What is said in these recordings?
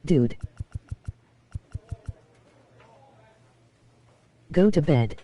Dude. Go to bed.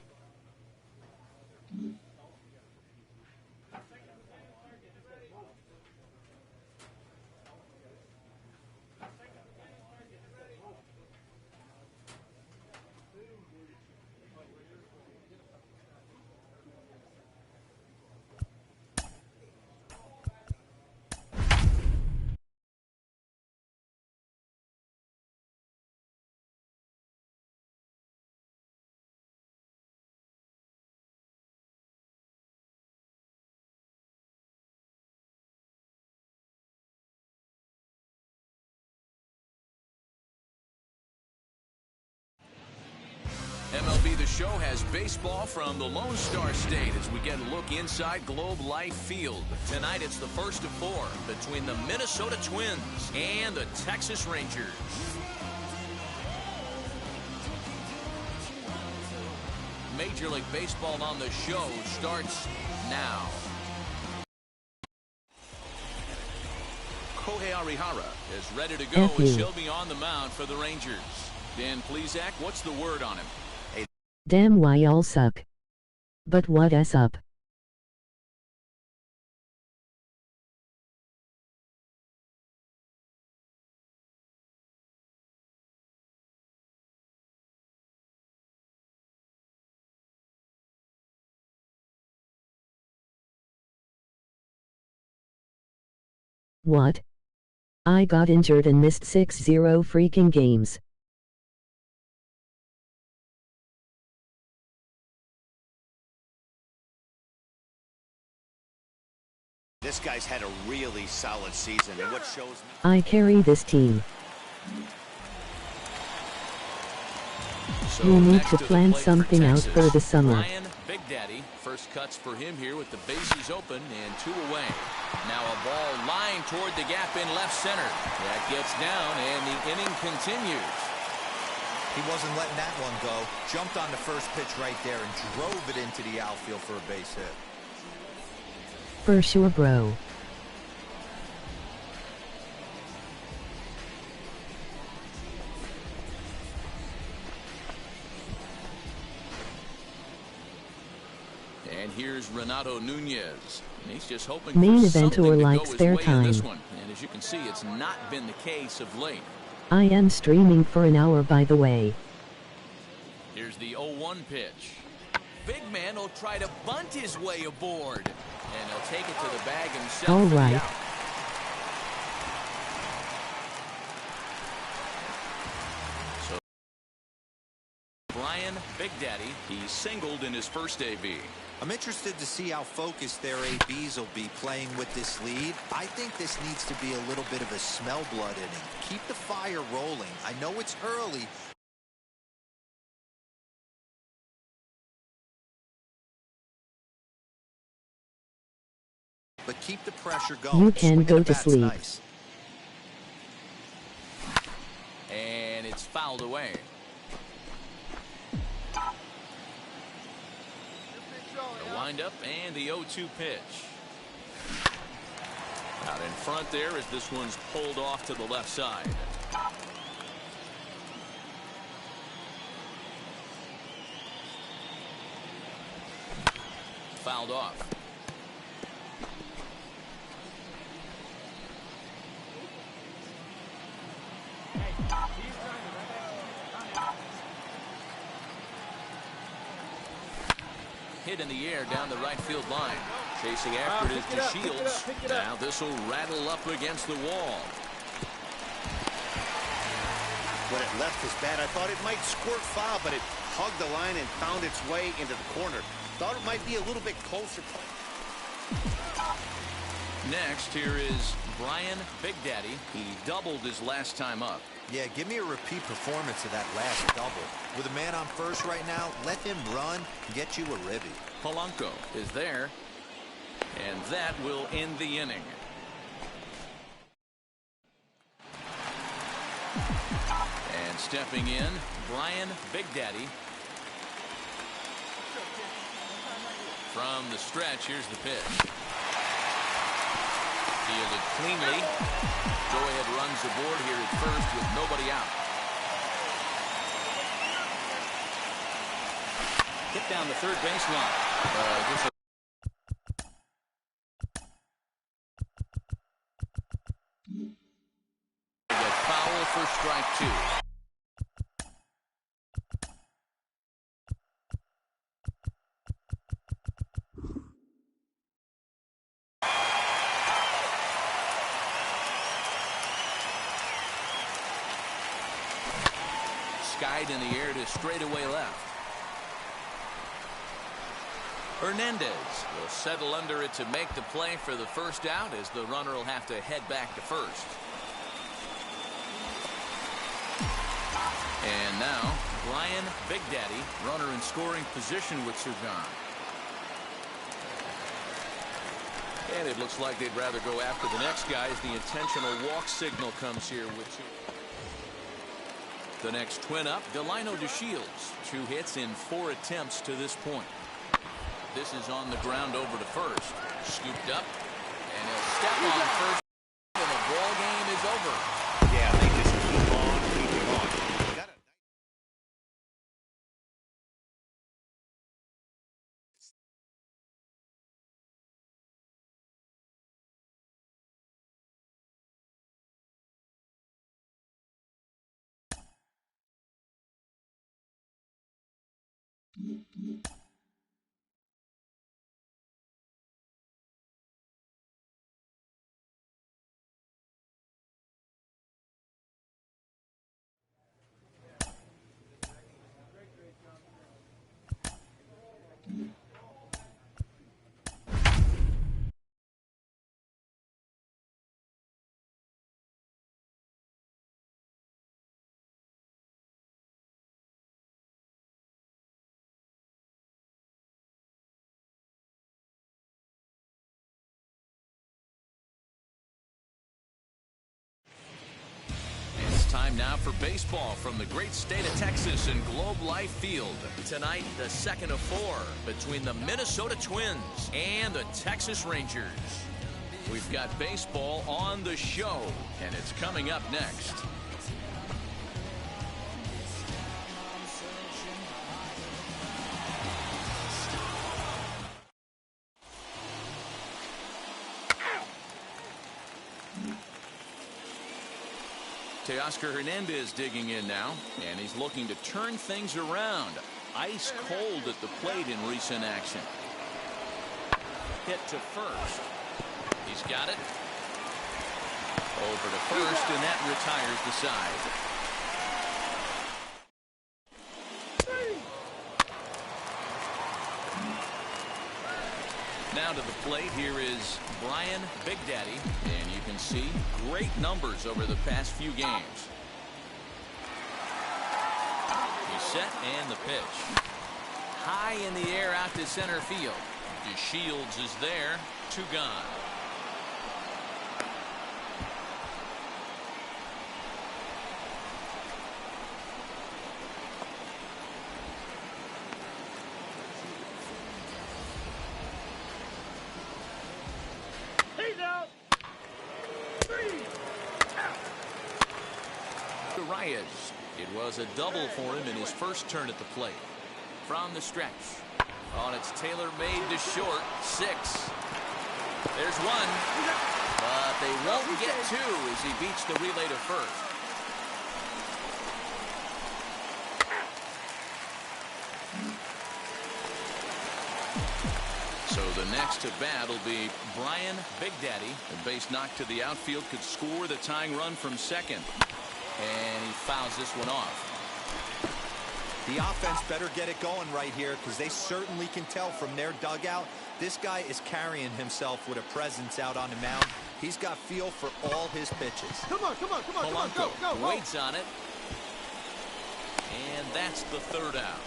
MLB The Show has baseball from the Lone Star State as we get a look inside Globe Life Field. Tonight it's the first of 4 between the Minnesota Twins and the Texas Rangers. Major League Baseball on the show starts now. Kohei Arihara is ready to go as he'll be on the mound for the Rangers. Dan Plesac, what's the word on him? Damn, why y'all suck. But what s up? What? I got injured and missed 60 freaking games. This guy's had a really solid season, and what shows me I carry this team. So You need to plan something out for the summer. Brian Big Daddy, first cuts for him here with the bases open and 2 away. Now a ball lined toward the gap in left center. That gets down and the inning continues. He wasn't letting that one go. Jumped on the first pitch right there and drove it into the outfield for a base hit. For sure, bro. And here's Renato Nunez. And he's just hoping Main for event something or to like go his spare way in this time. one. And as you can see, it's not been the case of late. I am streaming for an hour, by the way. Here's the 0-1 pitch. Big man will try to bunt his way aboard. And he'll take it to the bag himself. All for the right. out. So Brian Big Daddy, he singled in his first AB. I'm interested to see how focused their ABs will be playing with this lead. I think this needs to be a little bit of a smell blood inning. Keep the fire rolling. I know it's early. But keep the pressure going. You can go to sleep. Nice. And it's fouled away. The windup and the 0-2 pitch. Out in front there as this one's pulled off to the left side. Fouled off. Hit in the air down the right field line. Chasing after it is DeShields. Now this will rattle up against the wall. when it left his bat, I thought it might squirt foul, but it hugged the line and found its way into the corner. Thought it might be a little bit closer. Next, here is Brian Big Daddy. He doubled his last time up. Yeah, give me a repeat performance of that last double. With a man on first right now, let him run and get you a ribby. Polanco is there, and that will end the inning. And stepping in, Brian Big Daddy. From the stretch, here's the pitch. Fielded cleanly. Go-ahead runs aboard here at first with nobody out. Hit down the third baseline. Foul for strike two. Skied in the air to straightaway left. Hernandez will settle under it to make the play for the first out, as the runner will have to head back to first. And now, Brian Big Daddy, runner in scoring position with Sugan. And it looks like they'd rather go after the next guy as the intentional walk signal comes here with two. The next twin up, Delino DeShields. 2 hits in 4 attempts to this point. This is on the ground over to first. Scooped up, and he'll step on first, and the ball game is over. Yeah, they just keep on keeping on. Time now for baseball from the great state of Texas and Globe Life Field. Tonight, the second of 4 between the Minnesota Twins and the Texas Rangers. We've got baseball on the show, and it's coming up next. Teoscar Hernandez digging in now, and he's looking to turn things around. Ice cold at the plate in recent action. Hit to first. He's got it. Over to first, and that retires the side. Now to the plate, here is Brian Big Daddy, and you can see great numbers over the past few games. He's set, and the pitch. High in the air out to center field. DeShields is there, 2 gone. It was a double for him in his first turn at the plate. From the stretch. On it's tailor-made to short. 6. There's 1. But they won't get 2 as he beats the relay to first. So the next to bat will be Brian Big Daddy. A base knock to the outfield could score the tying run from second. And he fouls this one off. The offense better get it going right here, because they certainly can tell from their dugout this guy is carrying himself with a presence out on the mound. He's got feel for all his pitches. Come on, Polanco waits on it. And that's the third out.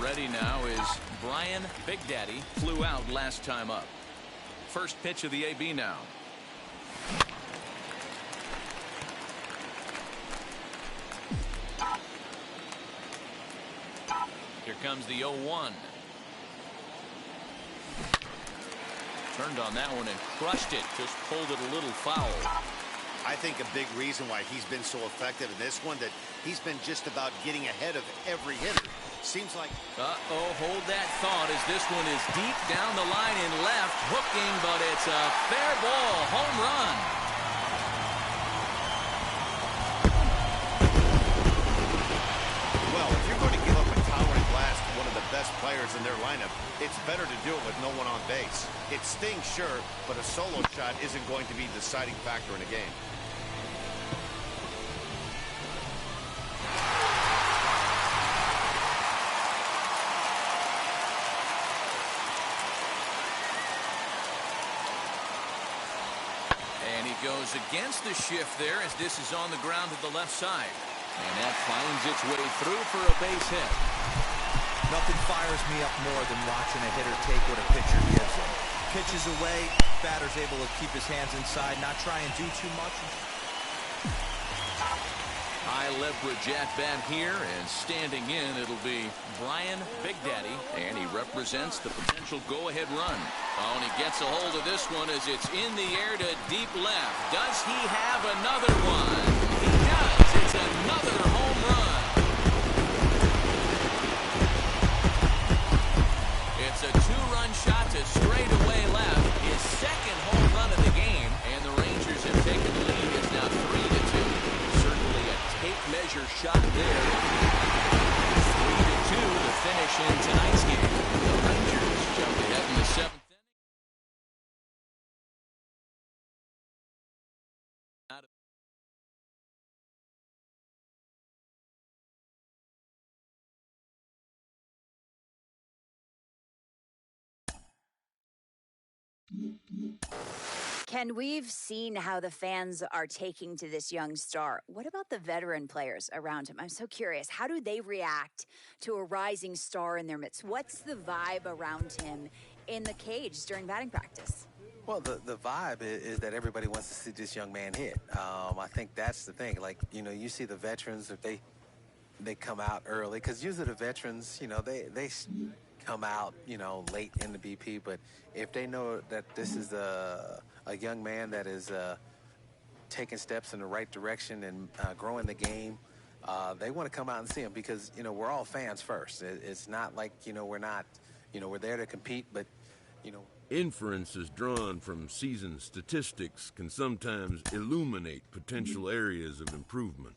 Ready now is Brian Big Daddy. Flew out last time up. First pitch of the AB now. Here comes the 0-1. Turned on that one and crushed it. Just pulled it a little foul. I think a big reason why he's been so effective in this one, that he's been just about getting ahead of every hitter. Seems like... Uh-oh, hold that thought as this one is deep down the line in left. Hooking, but it's a fair ball. Home run. Well, if you're going to give up a towering blast to one of the best players in their lineup, it's better to do it with no one on base. It stings, sure, but a solo shot isn't going to be the deciding factor in a game. And he goes against the shift there as this is on the ground to the left side. And that finds its way through for a base hit. Nothing fires me up more than watching a hitter take what a pitcher gives him. Pitches away, batter's able to keep his hands inside, not try and do too much. High leverage at bat here, and standing in, it'll be Brian Big Daddy, and he represents the potential go-ahead run. Oh, and he gets a hold of this one as it's in the air to deep left. Does he have another one? He does. It's another home run. It's a two-run shot to straightaway left. His second home run of the game, and the Rangers have taken the lead. It's now 3-2. Certainly a tape-measure shot there. 3-2 to finish in tonight's game. The Rangers jump ahead in the seventh. Ken, we've seen how the fans are taking to this young star. What about the veteran players around him? I'm so curious. How do they react to a rising star in their midst? What's the vibe around him in the cage during batting practice? Well, the vibe is that everybody wants to see this young man hit. I think that's the thing. Like, you know, you see the veterans, if they come out early, because usually the veterans, you know, they come out, you know, late in the BP. But if they know that this is a young man that is taking steps in the right direction and growing the game, they want to come out and see him because, you know, we're all fans first. It's not like, you know, we're not, you know, we're there to compete, but, you know. Inferences drawn from season statistics can sometimes illuminate potential areas of improvement.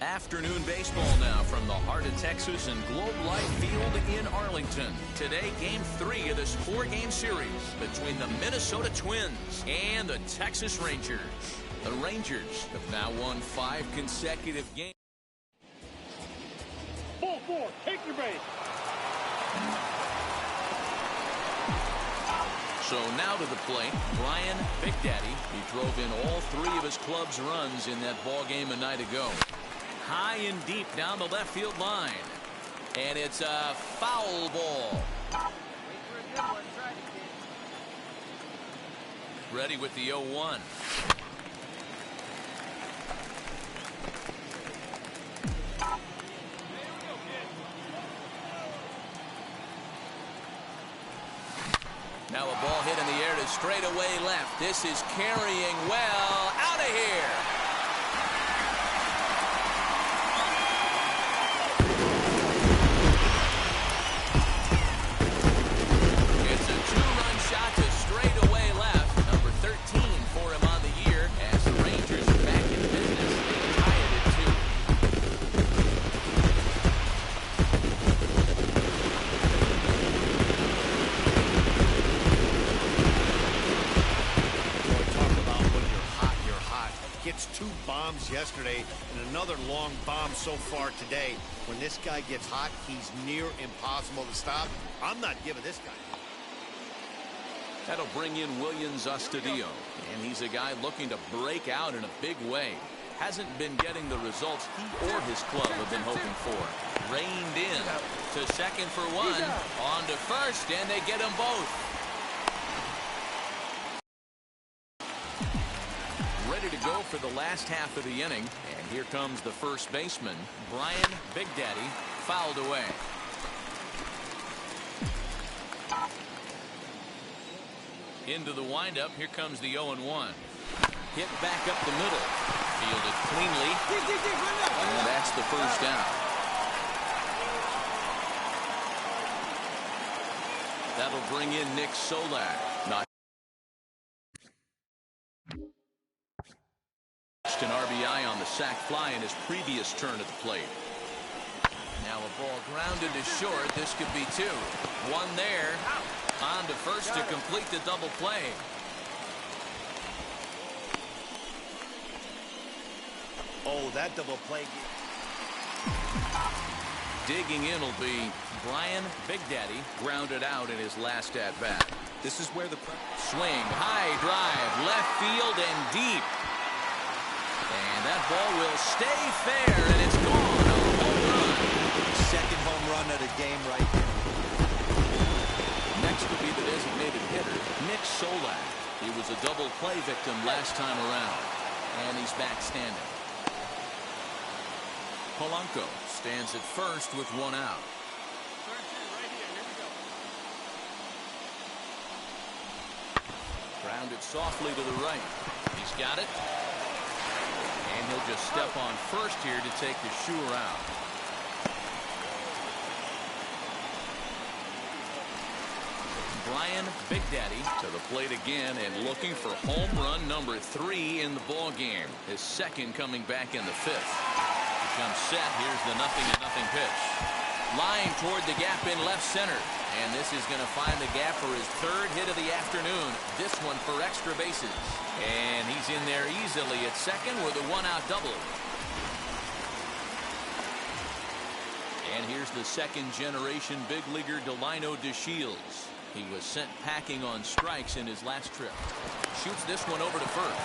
Afternoon baseball now from the heart of Texas and Globe Life Field in Arlington. Today, Game 3 of this 4-game series between the Minnesota Twins and the Texas Rangers. The Rangers have now won 5 consecutive games. Ball 4, take your base. So now to the plate, Brian Big Daddy. He drove in all 3 of his club's runs in that ball game a night ago. High and deep down the left field line. And it's a foul ball. Ready with the 0-1. Now a ball hit in the air to straightaway left. This is carrying well. Out of here. It's a 2-run shot to straightaway left. Number 13 for him on the year as the Rangers are back in business. They tie it at 2. Gets 2 bombs yesterday and another long bomb so far today. When this guy gets hot, he's near impossible to stop. I'm not giving this guy. That'll bring in Williams Astudillo, and he's a guy looking to break out in a big way. Hasn't been getting the results he or his club have been hoping for. Reined in to second for one, on to first, and they get them both. Ready to go for the last half of the inning, and here comes the first baseman, Brian Big Daddy, fouled away. Into the windup, here comes the 0-1. Hit back up the middle. Fielded cleanly. And that's the first down. That'll bring in Nick Solak. Not an RBI on the sac fly in his previous turn at the plate. Now a ball grounded to short. This could be two. One there. On to first to complete the double play. Oh, that double play. Digging in will be Brian Big Daddy, grounded out in his last at bat. This is where the swing, high drive, left field and deep. And that ball will stay fair, and it's gone. A home run. Second home run of the game right here. Next will be the designated hitter, Nick Solak. He was a double play victim last time around, and he's back standing. Polanco stands at first with one out. Grounded softly to the right. He's got it. And he'll just step on first here to take the sure out. Brian Big Daddy to the plate again and looking for home run number 3 in the ball game. His second coming back in the 5th. Comes set. Here's the 0-0 pitch. Line toward the gap in left center. And this is going to find the gap for his 3rd hit of the afternoon. This one for extra bases. And he's in there easily at second with a 1-out double. And here's the second generation big leaguer Delino DeShields. He was sent packing on strikes in his last trip. Shoots this one over to first.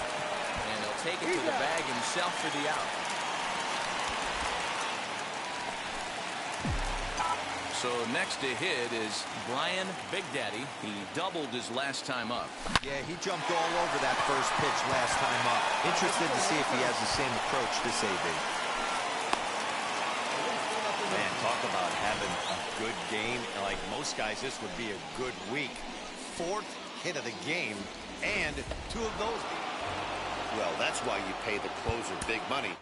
And he'll take it to the bag himself for the out. So next to hit is Brian Big Daddy. He doubled his last time up. Yeah, he jumped all over that first pitch last time up. Interested to see if he has the same approach this AB. Man, talk about having a good game. Like most guys, this would be a good week. 4th hit of the game, and 2 of those. Well, that's why you pay the closer big money.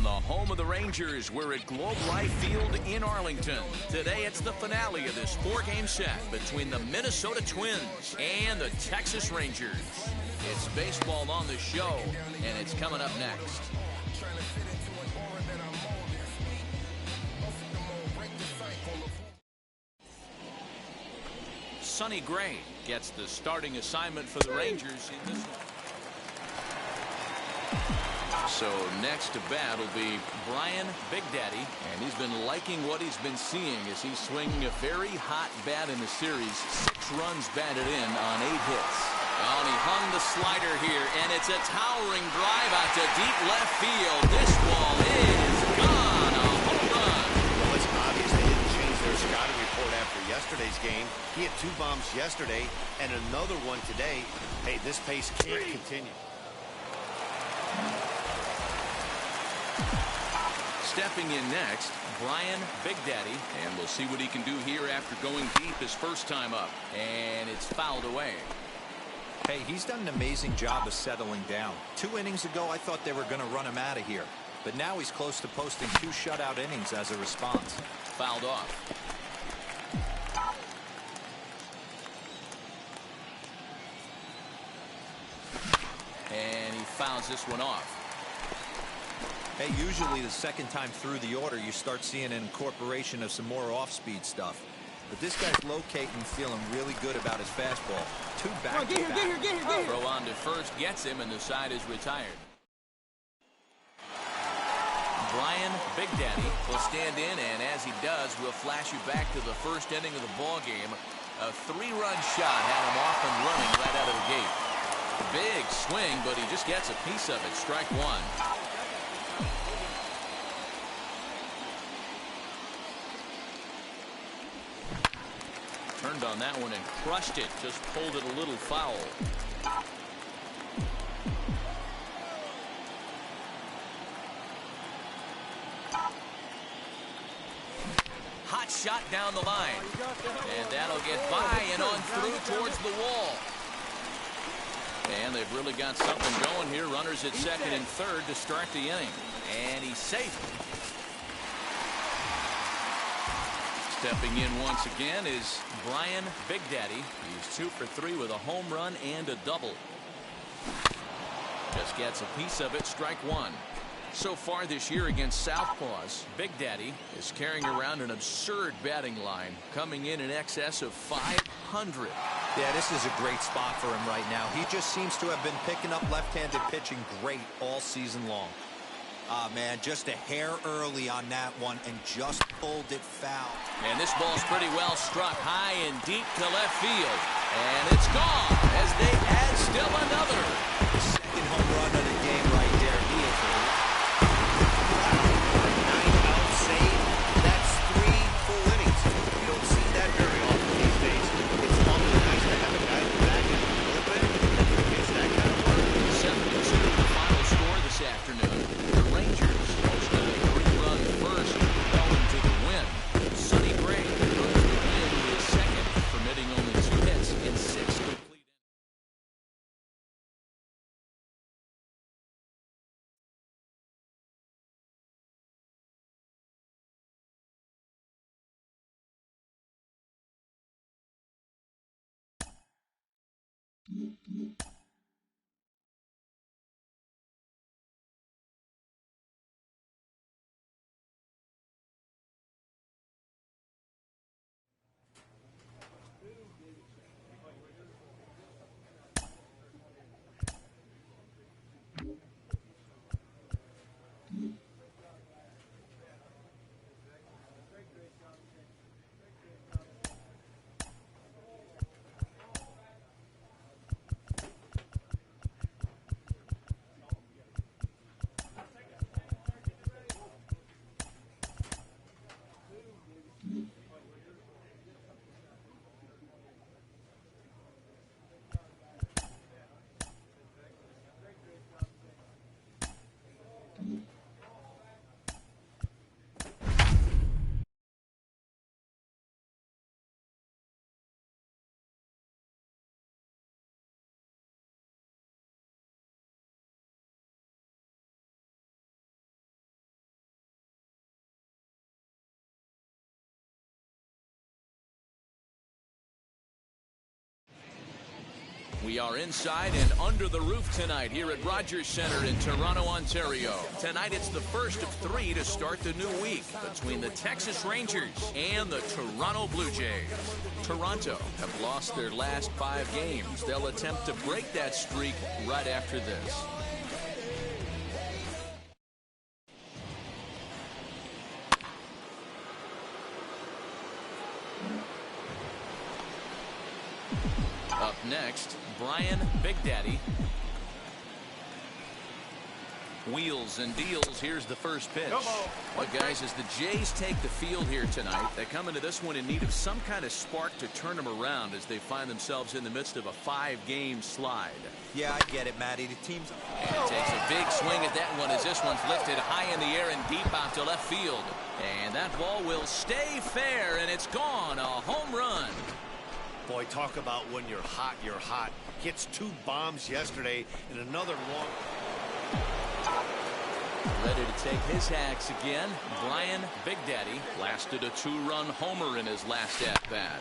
From the home of the Rangers, we're at Globe Life Field in Arlington. Today, it's the finale of this 4-game set between the Minnesota Twins and the Texas Rangers. It's baseball on the show, and it's coming up next. Sonny Gray gets the starting assignment for the Rangers in this one. So next to bat will be Brian Big Daddy, and he's been liking what he's been seeing as he's swinging a very hot bat in the series. 6 runs batted in on 8 hits. Oh, and he hung the slider here, and it's a towering drive out to deep left field. This ball is gone. A home run. Well, it's obvious they didn't change their scouting report after yesterday's game. He had 2 bombs yesterday and another one today. Hey, this pace can't continue. Stepping in next, Brian Big Daddy, and we'll see what he can do here after going deep his first time up, and it's fouled away. Hey, he's done an amazing job of settling down. 2 innings ago, I thought they were going to run him out of here, but now he's close to posting 2 shutout innings as a response. Fouled off. And he fouls this one off. Hey, usually the second time through the order, you start seeing an incorporation of some more off-speed stuff. But this guy's locating, feeling really good about his fastball. 2 back-to-back. Throw on to first gets him, and the side is retired. Brian Big Daddy will stand in, and as he does, we'll flash you back to the first inning of the ball game. A 3-run shot had him off and running right out of the gate. Big swing, but he just gets a piece of it. Strike 1. Turned on that one and crushed it. Just pulled it a little foul. Hot shot down the line. And that'll get by and on through towards the wall. And they've really got something going here. Runners at second and third to start the inning. And he's safe. Stepping in once again is Brian Big Daddy. He's 2 for 3 with a home run and a double. Just gets a piece of it. Strike 1. So far this year against Southpaws, Big Daddy is carrying around an absurd batting line, coming in excess of 500. Yeah, this is a great spot for him right now. He just seems to have been picking up left-handed pitching great all season long. Ah, man, just a hair early on that one and just pulled it foul. And this ball's pretty well struck high and deep to left field. And it's gone as they add still another. The second home run of the game right there. He is 9-out save. That's 3 full innings. You don't see that very often these days. It's awfully nice to have a guy back in the bullpen that gets that kind of work. 7-2 the final score this afternoon. The Rangers posted a 3-run first, going to the win. Sonny Gray goes to win his second, permitting only 2 hits in 6 complete. We are inside and under the roof tonight here at Rogers Centre in Toronto, Ontario. Tonight it's the first of 3 to start the new week between the Texas Rangers and the Toronto Blue Jays. Toronto have lost their last 5 games. They'll attempt to break that streak right after this. Up next, Brian Big Daddy. Wheels and deals. Here's the first pitch. But guys, as the Jays take the field here tonight, they come into this one in need of some kind of spark to turn them around as they find themselves in the midst of a 5-game slide. Yeah, I get it, Matty. The team's... And it takes a big swing at that one as this one's lifted high in the air and deep out to left field. And that ball will stay fair, and it's gone. A home run. Boy, talk about when you're hot, you're hot. Hits 2 bombs yesterday and another long... Ready to take his hacks again. Brian Big Daddy blasted a 2-run homer in his last at-bat.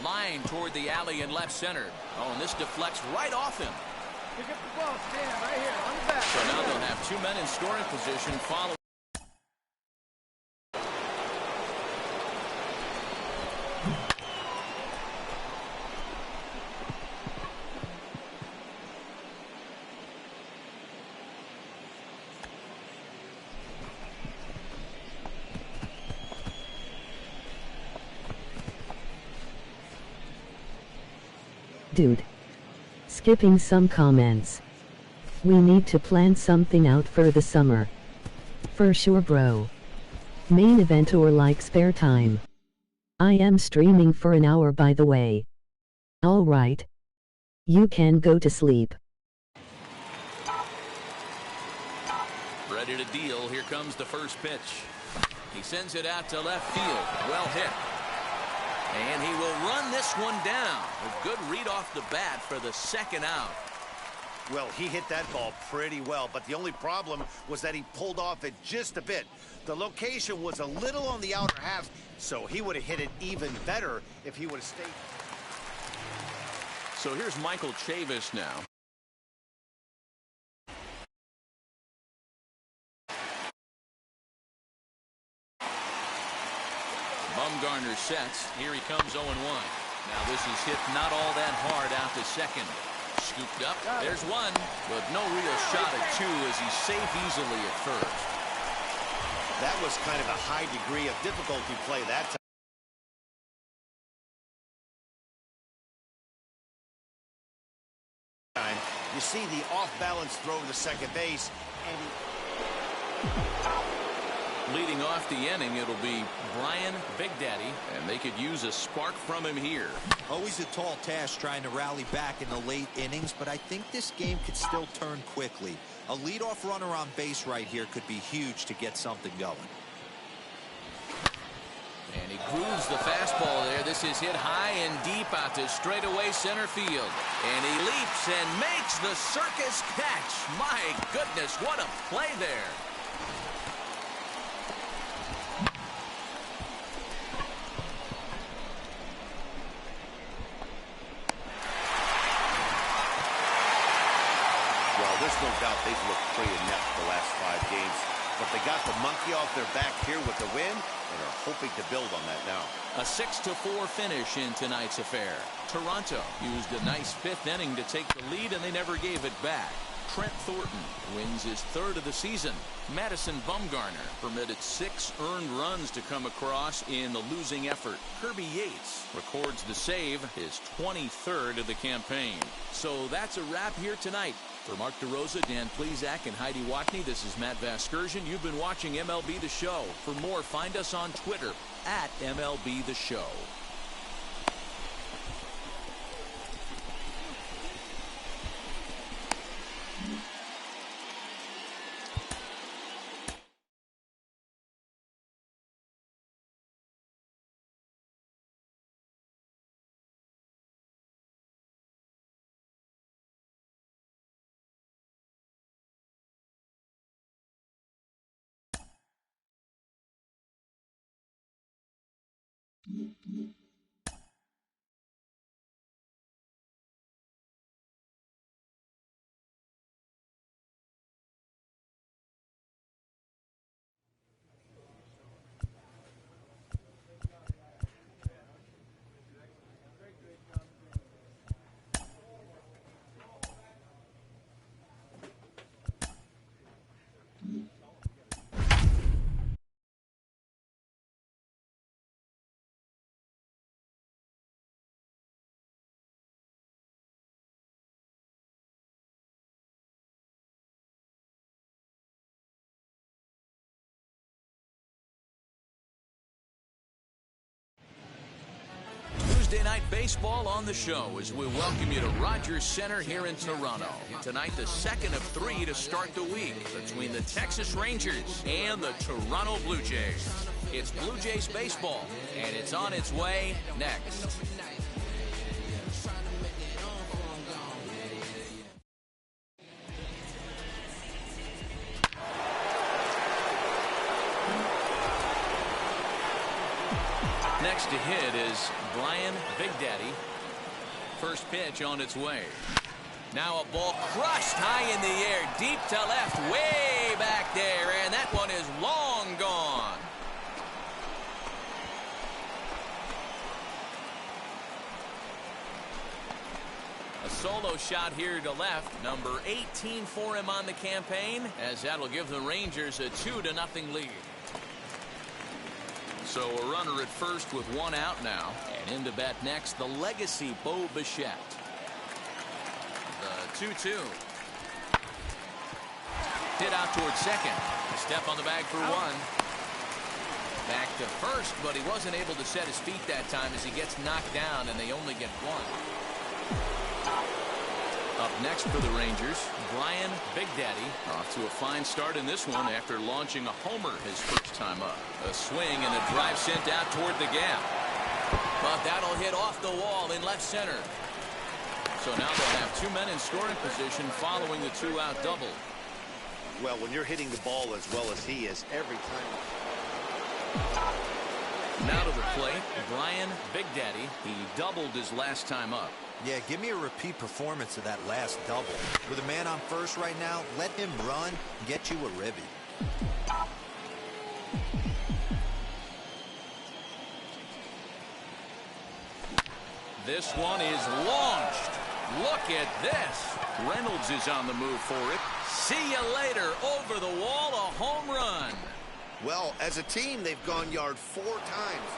Line toward the alley in left center. Oh, and this deflects right off him. Pick up the ball, stand right here on the back. So now they'll have 2 men in scoring position following. Dude. Skipping some comments. We need to plan something out for the summer. For sure, bro. Main event or like spare time. I am streaming for an hour, by the way. Alright. You can go to sleep. Ready to deal. Here comes the first pitch. He sends it out to left field. Well hit. And he will run this one down. A good read off the bat for the second out. Well, he hit that ball pretty well, but the only problem was that he pulled off it just a bit. The location was a little on the outer half, so he would have hit it even better if he would have stayed. So here's Michael Chavis now. Bumgarner sets. Here he comes 0-1. Now this is hit not all that hard out to second. Scooped up. There's one, but no real shot at 2 as he's safe easily at first. That was kind of a high degree of difficulty play that time. You see the off-balance throw to second base, and leading off the inning, it'll be Brian Big Daddy, and they could use a spark from him here. Always a tall task trying to rally back in the late innings, but I think this game could still turn quickly. A leadoff runner on base right here could be huge to get something going. And he grooves the fastball there. This is hit high and deep out to straightaway center field. And he leaps and makes the circus catch. My goodness, what a play there. there's no doubt they've looked pretty inept the last 5 games. But they got the monkey off their back here with the win and are hoping to build on that now. A 6-4 finish in tonight's affair. Toronto used a nice 5th inning to take the lead, and they never gave it back. Trent Thornton wins his 3rd of the season. Madison Bumgarner permitted 6 earned runs to come across in the losing effort. Kirby Yates records the save, his 23rd of the campaign. So that's a wrap here tonight. For Mark DeRosa, Dan Plesac, and Heidi Watney, this is Matt Vasgersian. You've been watching MLB The Show. For more, find us on Twitter at MLB The Show. Thursday Night Baseball on the show as we welcome you to Rogers Center here in Toronto. Tonight, the second of three to start the week between the Texas Rangers and the Toronto Blue Jays. It's Blue Jays baseball, and it's on its way next. Next to hit is Brian Big Daddy. First pitch on its way. Now a ball crushed high in the air, deep to left, way back there, and that one is long gone. A solo shot here to left, number 18 for him on the campaign, as that'll give the Rangers a 2-0 lead. So a runner at first with one out now. And in to bat next, the legacy Bo Bichette. The 2-2. Hit out towards second. A step on the bag for one. Back to first, but he wasn't able to set his feet that time as he gets knocked down, and they only get one. Up next for the Rangers, Brian Big Daddy off to a fine start in this one after launching a homer his first time up. A swing and a drive sent out toward the gap. But that'll hit off the wall in left center. So now they'll have two men in scoring position following the two-out double. Well, when you're hitting the ball as well as he is every time. Now to the plate, Brian Big Daddy. He doubled his last time up. Yeah, give me a repeat performance of that last double. With a man on first right now, let him run, get you a ribby. This one is launched. Look at this. Reynolds is on the move for it. See you later. Over the wall, a home run. Well, as a team, they've gone yard 4 times.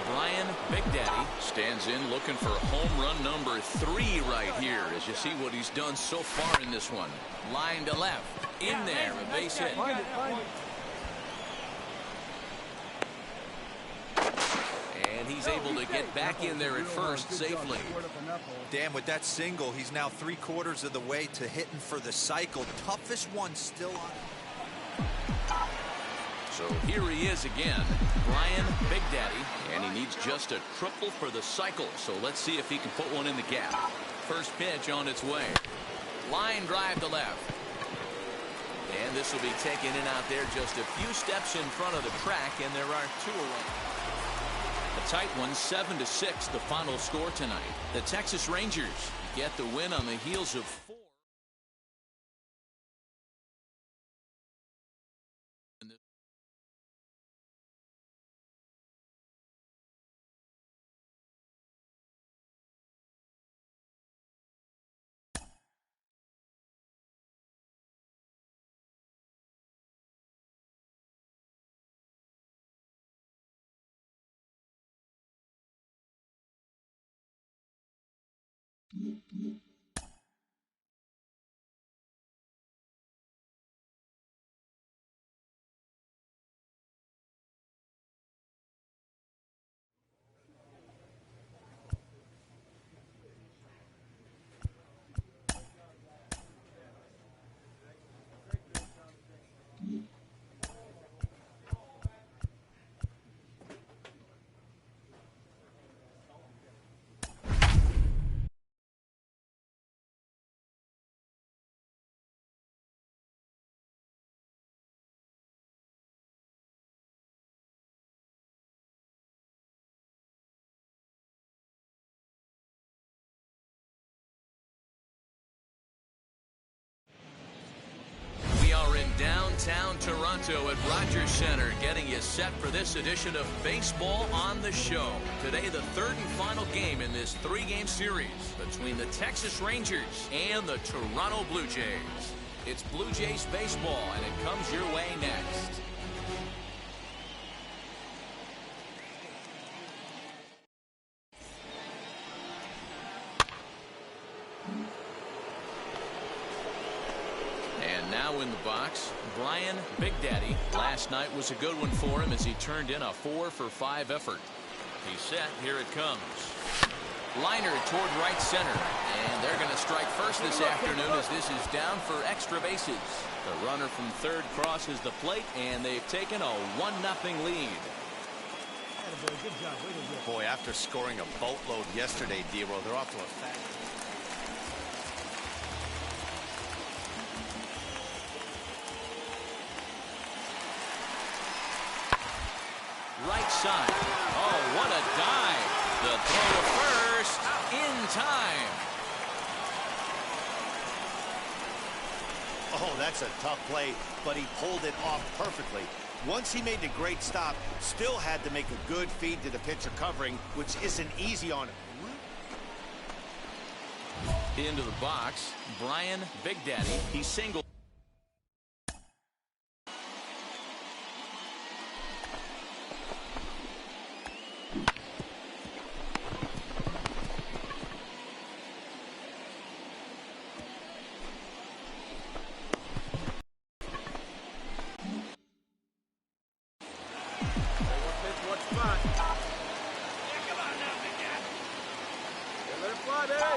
Brian Big Daddy stands in looking for home run number 3 right here as you see what he's done so far in this one. Line to left. In there. A base hit. And he's able to get back in there at first safely. Dan, with that single, he's now 3/4 of the way to hitting for the cycle. Toughest one still on. So here he is again, Brian Big Daddy, and he needs just a triple for the cycle. So let's see if he can put one in the gap. First pitch on its way. Line drive to left. And this will be taken in out there just a few steps in front of the track, and there are 2 away. A tight one, 7-6, the final score tonight. The Texas Rangers get the win on the heels of 4. Downtown Toronto at Rogers Center, getting you set for this edition of Baseball on the Show. Today, the third and final game in this 3-game series between the Texas Rangers and the Toronto Blue Jays. It's Blue Jays baseball, and it comes your way next. Now in the box, Brian Big Daddy. Last night was a good one for him as he turned in a 4-for-5 effort. He's set. Here it comes. Liner toward right center. And they're going to strike first this afternoon as this is down for extra bases. The runner from third crosses the plate, and they've taken a 1-0 lead. Good job. Way to go. Boy, after scoring a boatload yesterday, D-Roll, they're off to a fast. Right side. Oh, what a dive. The throw to first in time. Oh, that's a tough play, but he pulled it off perfectly. Once he made the great stop, still had to make a good feed to the pitcher covering, which isn't easy on him. Into the box, Brian Big Daddy. He singled.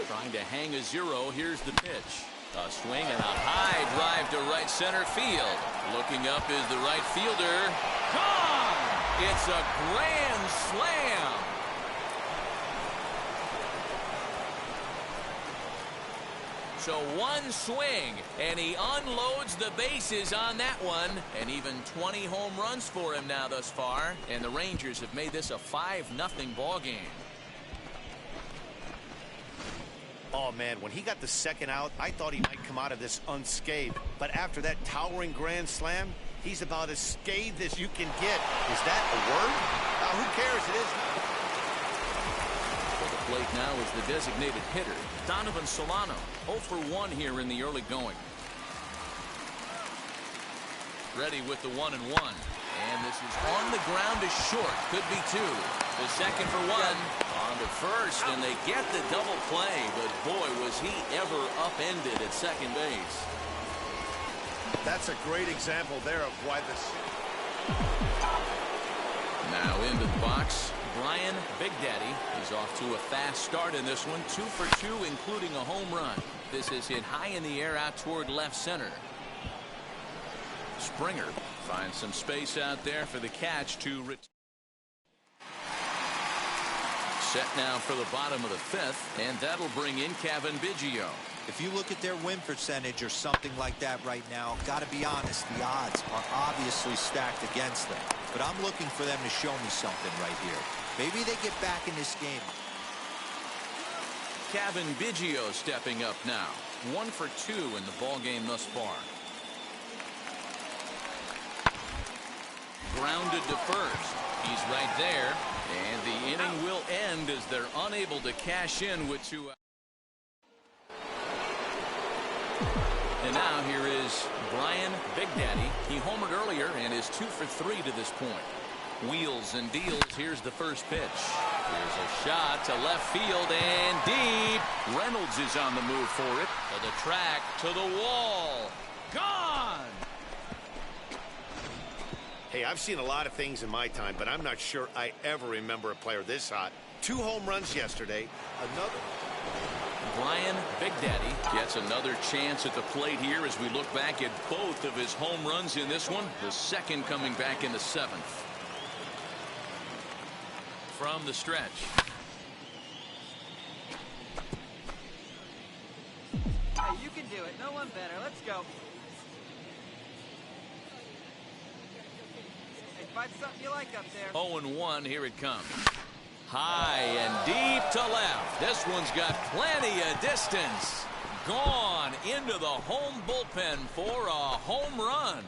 Trying to hang a zero. Here's the pitch. A swing and a high drive to right center field. Looking up is the right fielder. Gone! It's a grand slam. So one swing, and he unloads the bases on that one. And even 20 home runs for him now thus far. And the Rangers have made this a 5-0 ball game. Oh, man, when he got the second out, I thought he might come out of this unscathed. But after that towering grand slam, he's about as scathed as you can get. Is that a word? Who cares? It is. For the plate now is the designated hitter, Donovan Solano. 0 for 1 here in the early going. Ready with the 1-1. And this is on the ground to short. Could be 2. The second for 1. On to first, and they get the double play. But boy, was he ever upended at second base. That's a great example there of why this. Now into the box, Brian Big Daddy. He's off to a fast start in this one. 2 for 2, including a home run. This is hit high in the air out toward left center. Springer finds some space out there for the catch to return. Set now for the bottom of the 5th, and that'll bring in Kevin Biggio. If you look at their win percentage or something like that right now, got to be honest, the odds are obviously stacked against them. But I'm looking for them to show me something right here. Maybe they get back in this game. Kevin Biggio stepping up now. 1 for 2 in the ball game thus far. Grounded to first. He's right there. And the inning will end as they're unable to cash in with 2 outs. And now here is Brian Big Daddy. He homered earlier and is 2 for 3 to this point. Wheels and deals. Here's the first pitch. Here's a shot to left field and deep. Reynolds is on the move for it. To the track, to the wall. Gone! Hey, I've seen a lot of things in my time, but I'm not sure I ever remember a player this hot. 2 home runs yesterday. Another. Brian Big Daddy gets another chance at the plate here as we look back at both of his home runs in this one. The second coming back in the 7th. From the stretch. Hey, you can do it. No one better. Let's go. Hey, find something you like up there. 0-1. Here it comes. High and deep to left. This one's got plenty of distance. Gone into the home bullpen for a home run.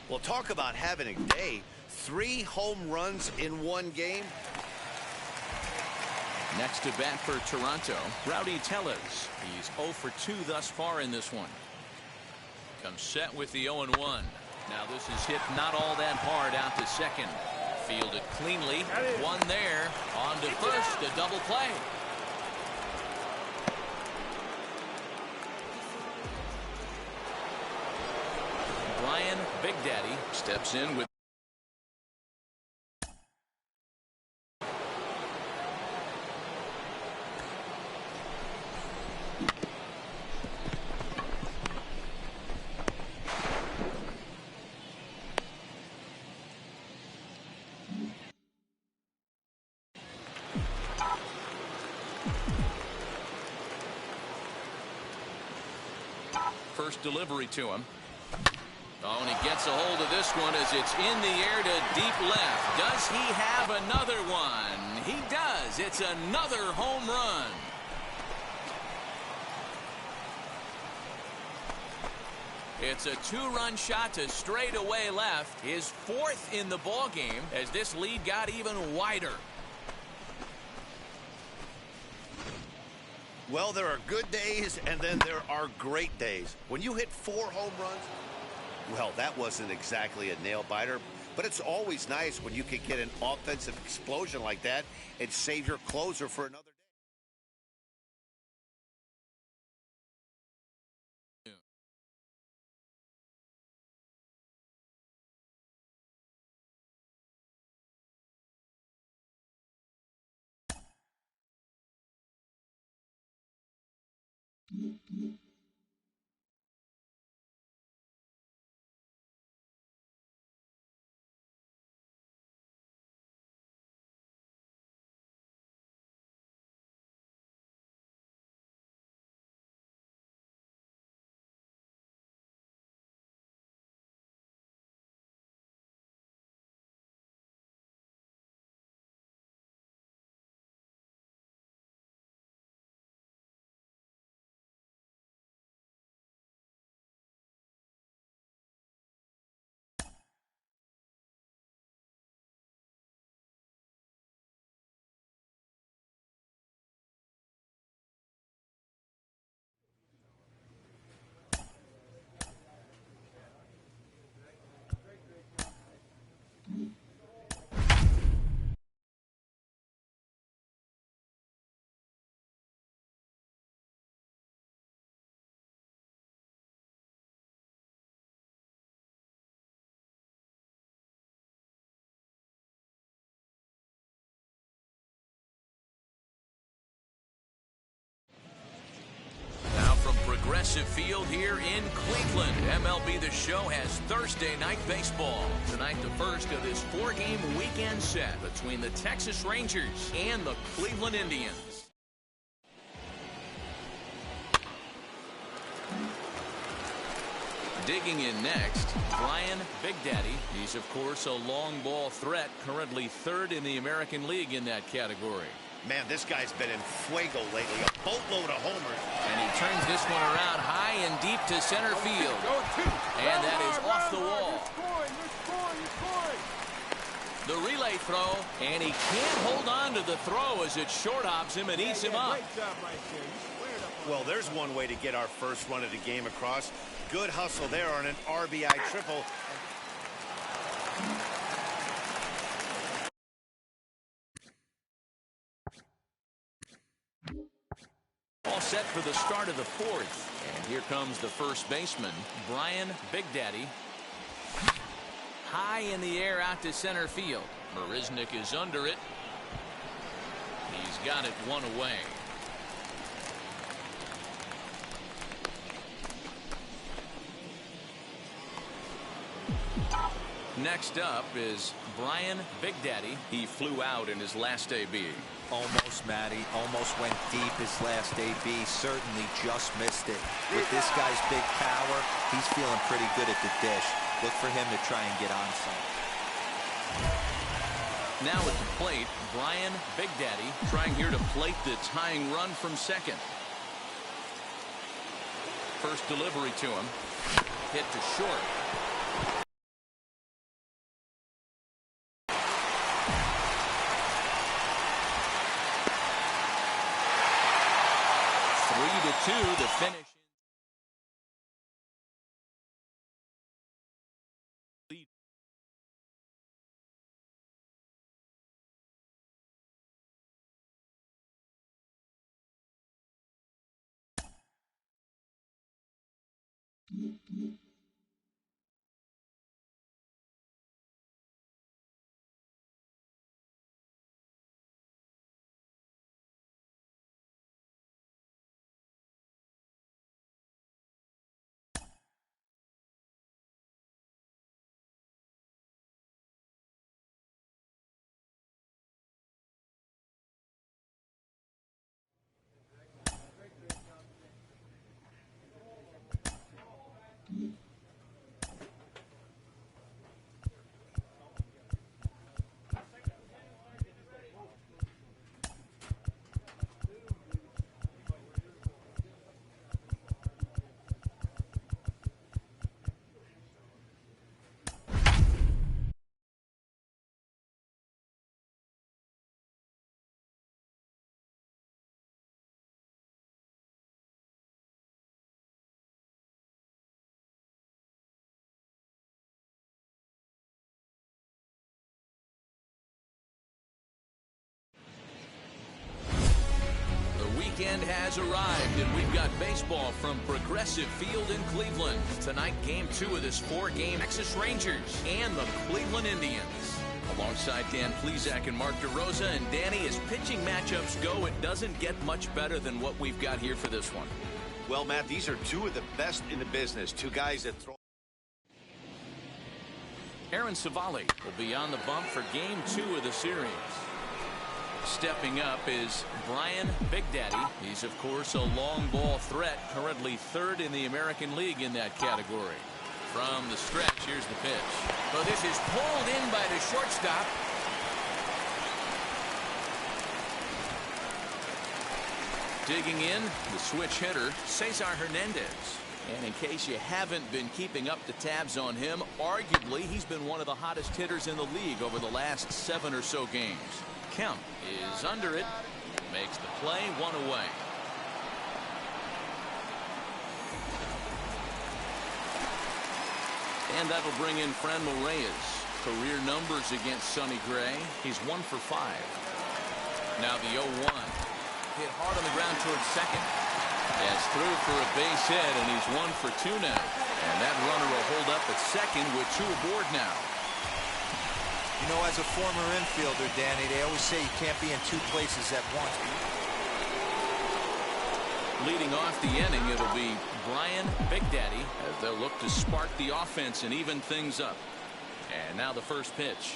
Well, talk about having a day. 3 home runs in 1 game. Next to bat for Toronto, Rowdy Tellez. He's 0 for 2 thus far in this one. Comes set with the 0-1. Now this is hit not all that hard out to second. Fielded cleanly. One there. On to first. A double play. Brian Big Daddy steps in with First delivery to him. Oh, and he gets a hold of this one as it's in the air to deep left. Does he have another one? He does. It's another home run. It's a two-run shot to straightaway left. His fourth in the ballgame as this lead got even wider. Well, there are good days, and then there are great days. When you hit 4 home runs, well, that wasn't exactly a nail-biter, but it's always nice when you can get an offensive explosion like that and save your closer for another day. Progressive Field here in Cleveland. MLB The Show has Thursday night baseball. Tonight, the first of this 4-game weekend set between the Texas Rangers and the Cleveland Indians. Digging in next, Brian Big Daddy. He's, of course, a long ball threat, currently 3rd in the American League in that category. Man, this guy's been in fuego lately. A boatload of homers. And he turns this one around high and deep to center field. And that is off the wall. The relay throw, and he can't hold on to the throw as it short hops him and eats him up. Well, there's one way to get our first run of the game across. Good hustle there on an RBI triple. All set for the start of the 4th. And here comes the first baseman, Brian Big Daddy. High in the air out to center field. Marisnik is under it. He's got it one away. Next up is Brian Big Daddy. He flew out in his last AB. Almost, Matty. Almost went deep his last AB. Certainly just missed it. With this guy's big power, he's feeling pretty good at the dish. Look for him to try and get on some. Now at the plate, Brian Big Daddy trying here to plate the tying run from second. First delivery to him. Hit to short. 3-2 the finish. weekend has arrived, and we've got baseball from Progressive Field in Cleveland. Tonight, Game 2 of this 4-game Texas Rangers and the Cleveland Indians. Alongside Dan Plesac and Mark DeRosa, and Danny, as pitching matchups go, it doesn't get much better than what we've got here for this one. Well, Matt, these are two of the best in the business. Two guys that throw. Aaron Savali will be on the bump for Game 2 of the series. Stepping up is Brian Big Daddy. He's, of course, a long ball threat, currently 3rd in the American League in that category. From the stretch, here's the pitch. So this is pulled in by the shortstop. Digging in, the switch hitter, Cesar Hernandez. And in case you haven't been keeping up the tabs on him, arguably he's been one of the hottest hitters in the league over the last 7 or so games. Kemp is under it, makes the play, 1 away. And that'll bring in Franmil Reyes. Career numbers against Sonny Gray. He's 1 for 5. Now the 0-1. Hit hard on the ground towards second. That's through for a base hit, and he's 1 for 2 now. And that runner will hold up at second with 2 aboard now. You know, as a former infielder, Danny, they always say you can't be in 2 places at once. Leading off the inning, it'll be Brian Big Daddy as they'll look to spark the offense and even things up. And now the first pitch.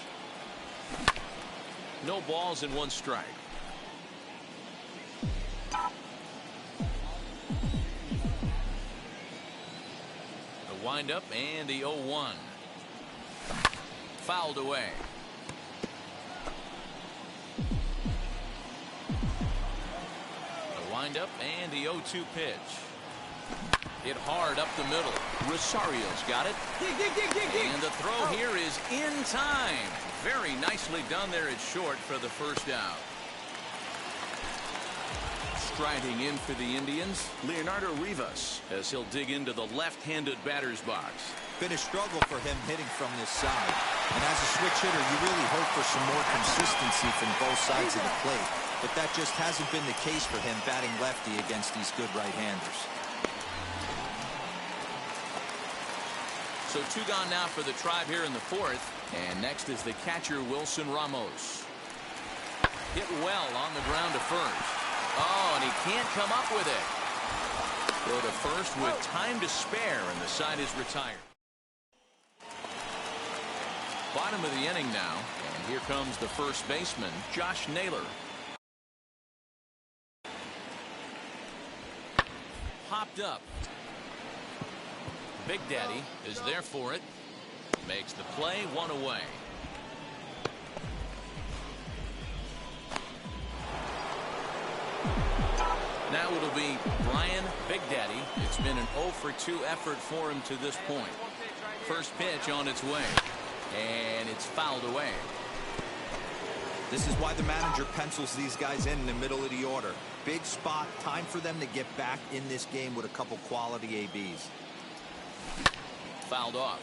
No balls and 1 strike. The windup and the 0-1. Fouled away. The windup and the 0-2 pitch. Hit hard up the middle. Rosario's got it. And the throw here is in time. Very nicely done there at short for the first out. Striding in for the Indians, Leonardo Rivas, as he'll dig into the left-handed batter's box. Been a struggle for him hitting from this side. And as a switch hitter, you really hope for some more consistency from both sides of the plate. But that just hasn't been the case for him batting lefty against these good right-handers. So 2 gone now for the Tribe here in the 4th. And next is the catcher, Wilson Ramos. Hit well on the ground to first. Oh, and he can't come up with it. Go to first with time to spare, and the side is retired. Bottom of the inning now, and here comes the first baseman, Josh Naylor. Hopped up. Big Daddy is there for it. Makes the play, 1 away. Now it'll be Brian Big Daddy. It's been an 0 for 2 effort for him to this point. First pitch on its way. And it's fouled away. This is why the manager pencils these guys in the middle of the order. Big spot, time for them to get back in this game with a couple quality ABs. Fouled off.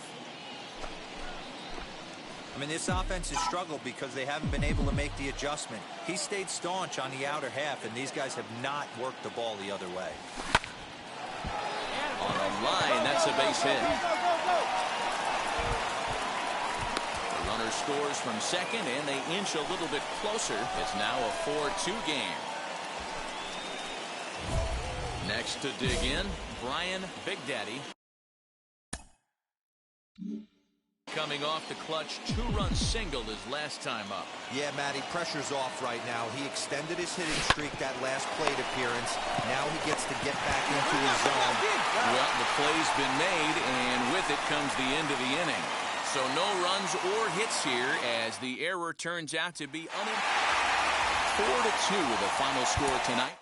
I mean, this offense has struggled because they haven't been able to make the adjustment. He stayed staunch on the outer half, and these guys have not worked the ball the other way. On a line, that's a base hit. The runner scores from second, and they inch a little bit closer. It's now a 4-2 game. Next to dig in, Brian Big Daddy. Coming off the clutch 2-run single his last time up. Yeah, Matty, pressure's off right now. He extended his hitting streak that last plate appearance. Now he gets to get back into his zone. Well, the play's been made, and with it comes the end of the inning. So no runs or hits here as the error turns out to be 4-2 the final score tonight.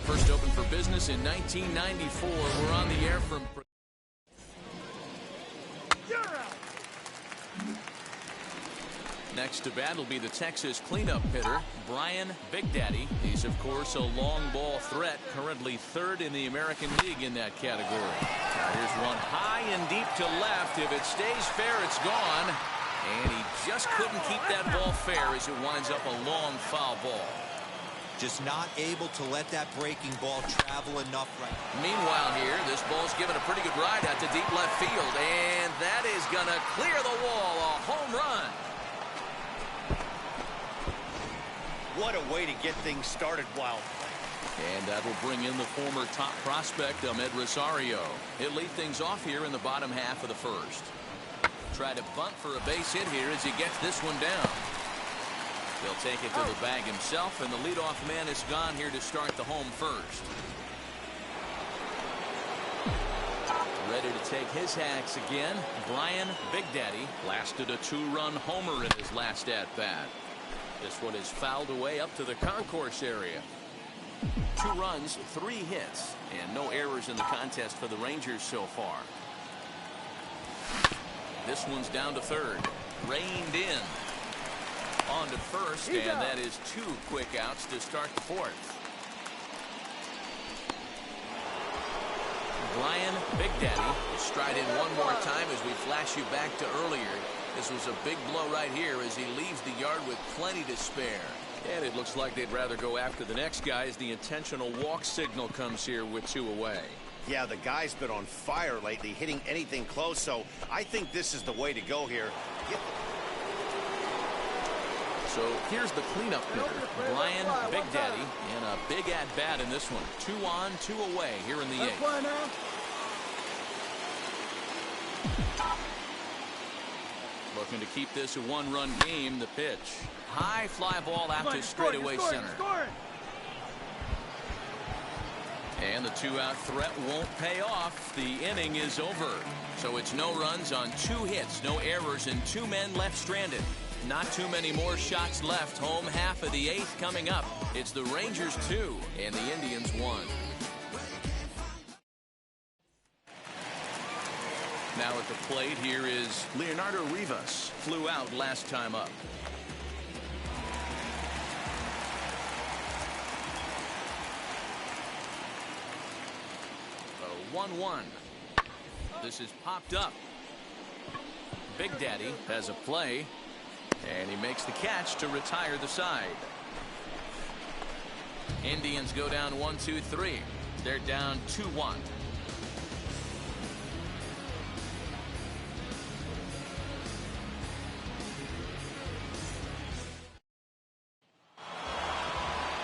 First opened for business in 1994. We're on the air from... Next to bat will be the Texas cleanup hitter, Brian Big Daddy. He's, of course, a long ball threat, currently third in the American League in that category. Now here's one high and deep to left. If it stays fair, it's gone. And he just couldn't keep that ball fair as it winds up a long foul ball. Just not able to let that breaking ball travel enough right now. Meanwhile here, this ball's given a pretty good ride out to deep left field. And that is going to clear the wall. A home run. What a way to get things started, Wild. And that will bring in the former top prospect, Ahmed Rosario. He'll lead things off here in the bottom half of the first. Try to bunt for a base hit here as he gets this one down. He'll take it to the bag himself, and the leadoff man is gone here to start the home first. Ready to take his hacks again. Brian Big Daddy lasted a 2-run homer in his last at-bat. This one is fouled away up to the concourse area. 2 runs, 3 hits, and no errors in the contest for the Rangers so far. This one's down to third. Reined in. On to first, and that is 2 quick outs to start the fourth. Brian Big Daddy will stride in one more time as we flash you back to earlier. This was a big blow right here as he leaves the yard with plenty to spare. And it looks like they'd rather go after the next guy as the intentional walk signal comes here with 2 away. Yeah, the guy's been on fire lately, hitting anything close, so I think this is the way to go here. So here's the cleanup hitter, Brian Big Daddy, and a big at-bat in this one. 2 on, 2 away here in the 8th. Looking to keep this a 1-run game. The pitch. High fly ball out to straightaway center. And the 2-out threat won't pay off. The inning is over. So it's no runs on 2 hits, no errors, and 2 men left stranded. Not too many more shots left. Home half of the 8th coming up. It's the Rangers 2 and the Indians 1. Now at the plate here is Leonardo Rivas. Flew out last time up. A 1-1. This is popped up. Big Daddy has a play. And he makes the catch to retire the side. Indians go down 1-2-3. They're down 2-1.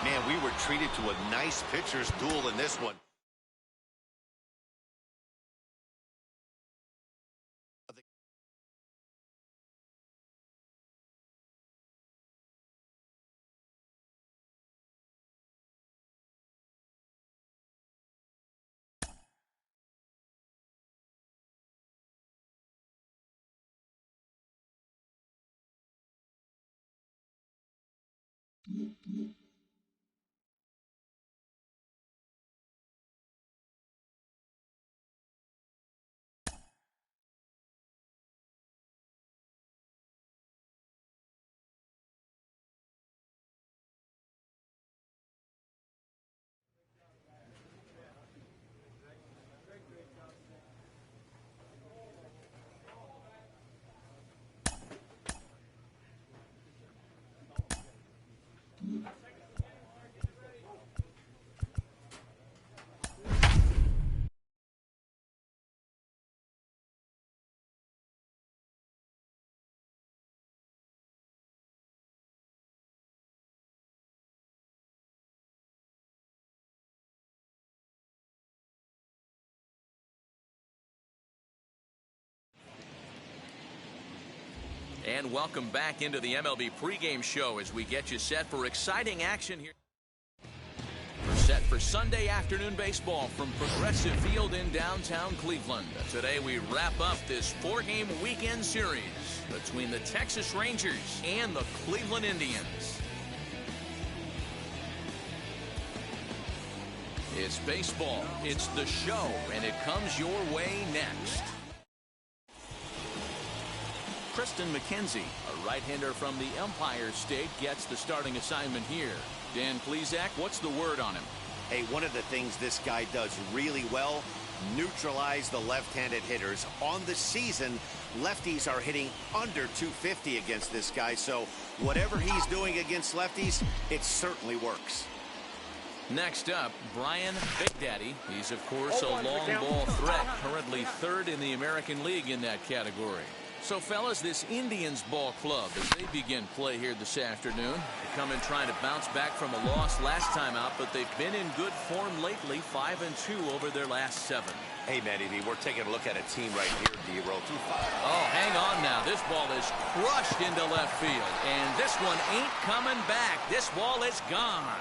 Man, we were treated to a nice pitcher's duel in this one. And welcome back into the MLB pregame show as we get you set for exciting action here. We're set for Sunday afternoon baseball from Progressive Field in downtown Cleveland. Today we wrap up this 4-game weekend series between the Texas Rangers and the Cleveland Indians. It's baseball, it's the show, and it comes your way next. Kristen McKenzie, a right-hander from the Empire State, gets the starting assignment here. Dan Plesac, what's the word on him? Hey, one of the things this guy does really well, neutralize the left-handed hitters. On the season, lefties are hitting under 250 against this guy, so whatever he's doing against lefties, it certainly works. Next up, Brian Big Daddy. He's, of course, a long ball threat, currently 3rd in the American League in that category. So, fellas, this Indians ball club, as they begin play here this afternoon, they come in trying to bounce back from a loss last time out, but they've been in good form lately, 5-2 over their last 7. Hey, Matty V, we're taking a look at a team right here, D-Roll. Oh, hang on now. This ball is crushed into left field, and this one ain't coming back. This ball is gone.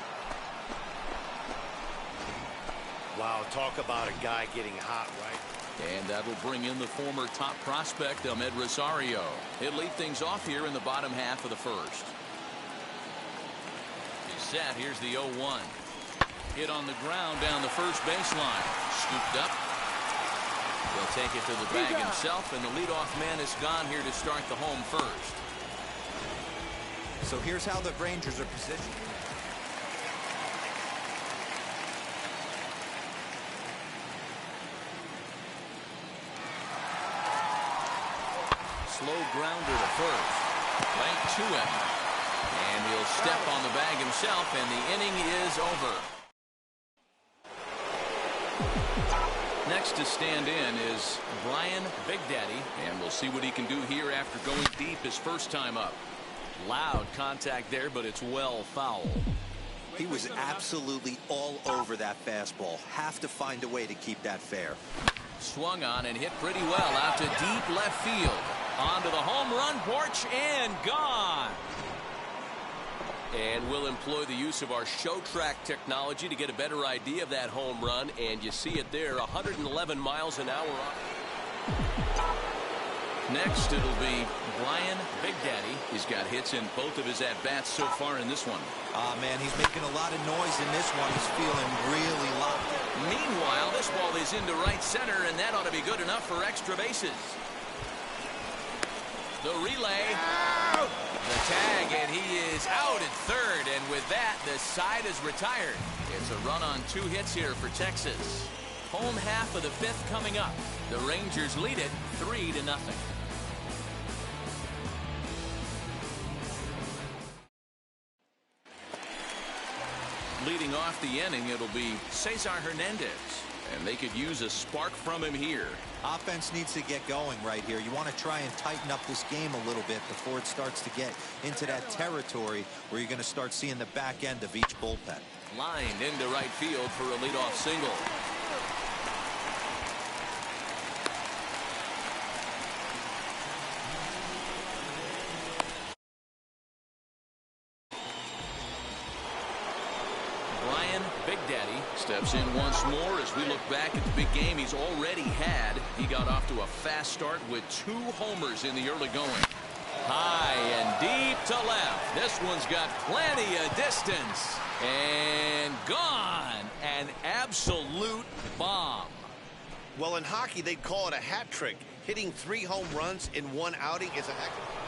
Wow, talk about a guy getting hot, right? And that'll bring in the former top prospect, Ahmed Rosario. He'll lead things off here in the bottom half of the first. He's set. Here's the 0-1. Hit on the ground down the first baseline. Scooped up. He'll take it to the bag himself, and the leadoff man is gone here to start the home first. So here's how the Rangers are positioned. Slow grounder to first. Right to him. And he'll step on the bag himself, and the inning is over. Next to stand in is Brian Big Daddy, and we'll see what he can do here after going deep his first time up. Loud contact there, but it's well foul. He was absolutely all over that fastball. Have to find a way to keep that fair. Swung on and hit pretty well out to deep left field. Onto the home run porch and gone. And we'll employ the use of our show track technology to get a better idea of that home run. And you see it there, 111 miles an hour. Next, it'll be Brian Big Daddy. He's got hits in both of his at-bats so far in this one. Man, he's making a lot of noise in this one. He's feeling really locked in. Meanwhile, this ball is into right center, and that ought to be good enough for extra bases. The relay, the tag, and he is out at third, and with that, the side is retired. It's a run on 2 hits here for Texas. Home half of the 5th coming up. The Rangers lead it 3-0. Leading off the inning, it'll be Cesar Hernandez, and they could use a spark from him here. Offense needs to get going right here. You want to try and tighten up this game a little bit before it starts to get into that territory where you're going to start seeing the back end of each bullpen. Lined into right field for a leadoff single. Big Daddy steps in once more as we look back at the big game he's already had. He got off to a fast start with 2 homers in the early going. High and deep to left. This one's got plenty of distance. And gone. An absolute bomb. Well, in hockey, they'd call it a hat trick. Hitting 3 home runs in 1 outing is a heck of a...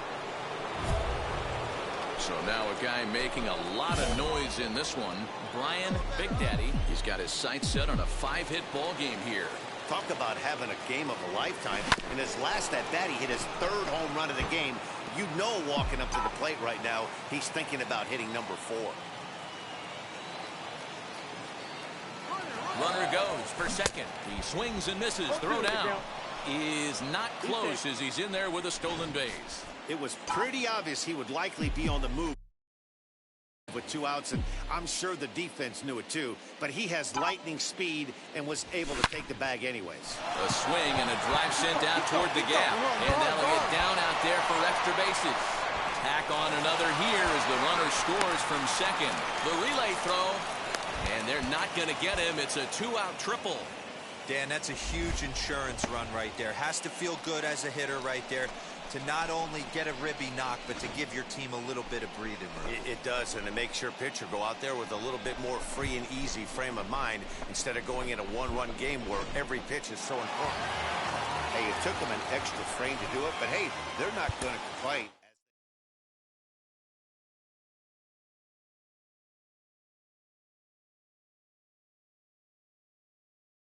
So now a guy making a lot of noise in this one, Brian Big Daddy. He's got his sights set on a 5-hit ball game here. Talk about having a game of a lifetime. In his last at-bat, he hit his 3rd home run of the game. You know, walking up to the plate right now, he's thinking about hitting number 4. Runner goes for second. He swings and misses. Throw down is not close as he's in there with a stolen base. It was pretty obvious he would likely be on the move with 2 outs, and I'm sure the defense knew it too, but he has lightning speed and was able to take the bag anyways. A swing and a drive sent out toward the gap, and that'll get down out there for extra bases. Tack on another here as the runner scores from second. The relay throw, and they're not going to get him. It's a 2-out triple. Dan, that's a huge insurance run right there. Has to feel good as a hitter right there to not only get a ribby knock, but to give your team a little bit of breathing room. It does, and it makes your pitcher go out there with a little bit more free and easy frame of mind instead of going in a one-run game where every pitch is so important. Hey, it took them an extra frame to do it, but hey, they're not going to complain.